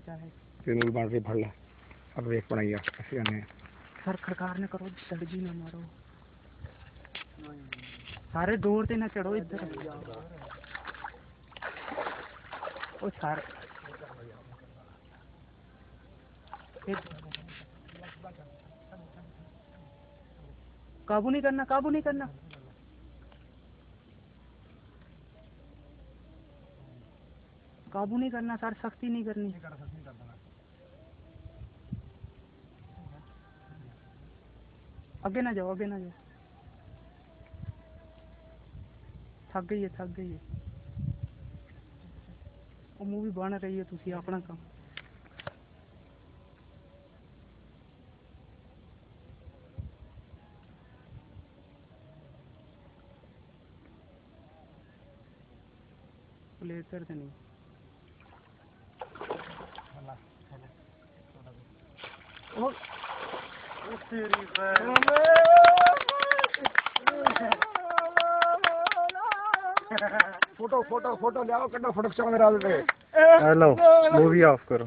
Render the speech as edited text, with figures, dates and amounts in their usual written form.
Channel boundary भर ला अब वेक बनाइए ऐसे करने सर खड़कार ने करो सड़जी ना मारो सारे दूर ते ना चढ़ो इधर ओ सारे काबू नहीं करना काबू नहीं करना काबू नहीं करना सर सख्ती नहीं करनी आगे ना जाओ आगे ना जाओ थक गई है वो मूवी बन रही है तुसी अपना काम लेकर तो नहीं फोटो फोटो फोटो ले आओ कड्डो फोटो चंग मेरा हेलो मूवी ऑफ करो।